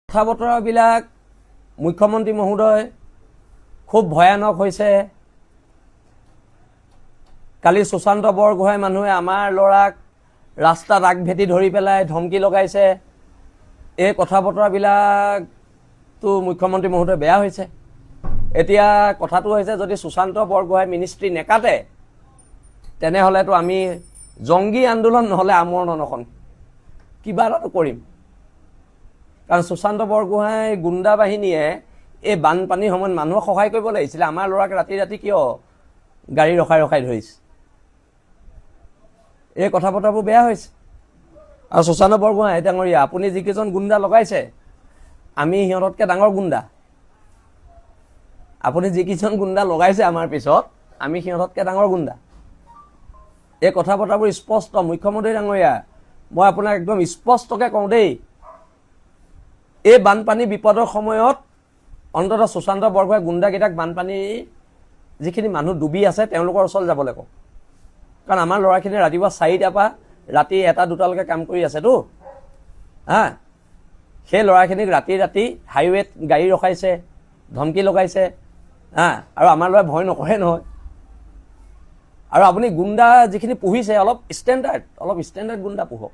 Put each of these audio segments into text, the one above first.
কথা বতৰাবিলাক মুখ্যমন্ত্ৰী মহোদয় খুব ভয়ানক হৈছে। কালি সুশান্ত বৰগোহাঁই মানুহে আমাৰ ল'ৰাক ৰাস্তাত আগভেটি ধৰি পেলাই ধমকি লগাইছে। এই কথা বতৰাবিলাকতো মুখ্যমন্ত্ৰী মহোদয় বেয়া হৈছে। এতিয়া কথাটো হৈছে যদি সুশান্ত বৰগোহাঁই মিনিষ্ট্ৰী নেকাটে তেনেহ'লেতো আমি জংগী আন্দোলন নহ'লে আমৰণ অনশন কিবা এটাতো কৰিম। কাৰণ সুশান্ত বৰগোহাঁই গুণ্ডা বাহিনীয়ে এই বানপানীৰ সময়ত মানুহক সহায় কৰিব লাগিছিলে। আমাৰ ল'ৰাক ৰাতি ৰাতি কিয় গাড়ী ৰখাই ৰখাই ধৰিছে? এই কথা বতৰাবোৰ বেয়া হৈছে। আৰু সুশান্ত বৰগোহাঁই ডাঙৰীয়া, আপুনি যিকেইজন গুণ্ডা লগাইছে আমি সিহঁততকৈ ডাঙৰ গুণ্ডা। আপুনি যিকেইজন গুণ্ডা লগাইছে আমাৰ পিছত আমি সিহঁততকৈ ডাঙৰ গুণ্ডা। এই কথা বতৰাবোৰ স্পষ্ট। মুখ্যমন্ত্ৰী ডাঙৰীয়া, মই আপোনাক একদম স্পষ্টকৈ কওঁ দেই, এই বানপানী বিপদৰ সময়ত অন্ততঃ সুশান্ত বৰগোহাঁই গুণ্ডাকেইটাক বানপানী যিখিনি মানুহ ডুবি আছে তেওঁলোকৰ ওচৰলৈ যাবলৈ কওঁ। কাৰণ আমাৰ ল'ৰাখিনি ৰাতিপুৱা 4টাৰ পৰা ৰাতি 1-2টালৈকে কাম কৰি আছেতো। সেই ল'ৰাখিনিক ৰাতি ৰাতি হাইৱেত গাড়ী ৰখাইছে, ধমকি লগাইছে। আৰু আমাৰ ল'ৰাই ভয় নকৰে নহয়। আৰু আপুনি গুণ্ডা যিখিনি পুহিছে অলপ ষ্টেণ্ডাৰ্ড গুণ্ডা পোহক।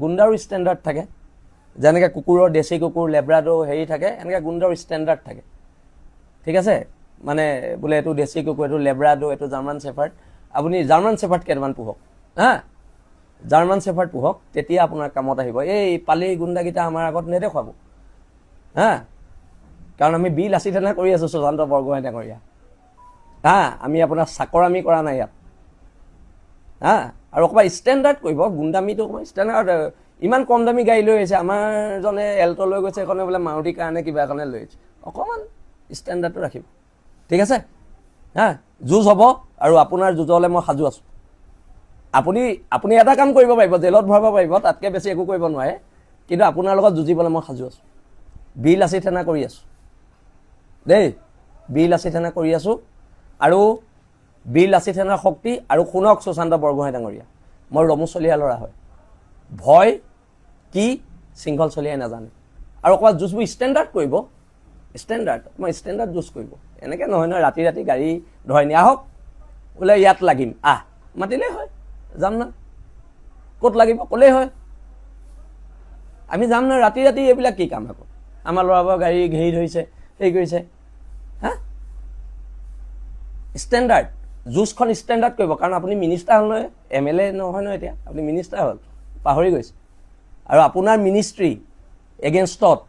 গুণ্ডাৰো ষ্টেণ্ডাৰ্ড থাকে, যেনেকৈ কুকুৰৰ দেশী কুকুৰ লেব্ৰাডো হেৰি থাকে, এনেকৈ গুণ্ডাৰো ষ্টেণ্ডাৰ্ড থাকে। ঠিক আছে, মানে বোলে এইটো দেশী কুকুৰ, এইটো লেব্ৰাডো, এইটো জাৰ্মান শ্বেফাৰ্ড। আপুনি জাৰ্মান শ্বেফাৰ্ড কেইটামান পোহক, জাৰ্মান শ্বেফাৰ্ড পোহক, তেতিয়া আপোনাৰ কামত আহিব। এই পালি গুণ্ডাকেইটা আমাৰ আগত নেদেখুৱাব। কাৰণ আমি বিল আছি তেনে কৰি আছোঁ সুশান্ত বৰগোহাঁই ডাঙৰীয়া। আমি আপোনাৰ চাকৰামি কৰা নাই ইয়াত। আৰু অকণমান ষ্টেণ্ডাৰ্ড কৰিব, গুণ্ডামিটো অকণমান ষ্টেণ্ডাৰ্ড। ইমান কম দামী গাড়ী লৈ আহিছে, আমাৰজনে এল্ট' লৈ গৈছে, এখনে বোলে মাৰুতিৰ কাৰণে কিবা এখনে লৈ আহিছে। অকণমান ষ্টেণ্ডাৰ্ডটো ৰাখিব, ঠিক আছে? যুঁজ হ'ব আৰু আপোনাৰ যুঁজলৈ মই সাজু আছোঁ। আপুনি এটা কাম কৰিব পাৰিব, জেলত ভৰাব পাৰিব, তাতকৈ বেছি একো কৰিব নোৱাৰে। কিন্তু আপোনাৰ লগত যুঁজিবলৈ মই সাজু আছোঁ। বিল আছি থেনা কৰি আছোঁ দেই, বিল আছি থেনা কৰি আছোঁ। আৰু বিল আছি থেনাৰ শক্তি। আৰু শুনক সুশান্ত বৰগোহাঁই ডাঙৰীয়া, মই ৰমুচলীয়া ল'ৰা হয়। ভয় কি শৃংখল চলিয়াই নাজানে। আৰু অকণমান যুঁজবোৰ ষ্টেণ্ডাৰ্ড কৰিব, ষ্টেণ্ডাৰ্ড যুঁজ কৰিব। এনেকৈ নহয় নহয় ৰাতি ৰাতি গাড়ী ধৰাই নি আহক, বোলে ইয়াত লাগিম, মাতিলেই হয়, যাম না। ক'ত লাগিব ক'লেই হয়, আমি যাম না। ৰাতি ৰাতি এইবিলাক কি কাম আকৌ? আমাৰ ল'ৰাবোৰৰ গাড়ী ঘেৰি ধৰিছে, হেৰি কৰিছে। ষ্টেণ্ডাৰ্ড যুঁজখন ষ্টেণ্ডাৰ্ড কৰিব। কাৰণ আপুনি মিনিষ্টাৰ হ'ল নহয়, MLA নহয় নহয়, এতিয়া আপুনি মিনিষ্টাৰ হ'ল, পাহৰি গৈছে। আৰু আপোনাৰ মিনিষ্ট্ৰী এগেইনষ্টত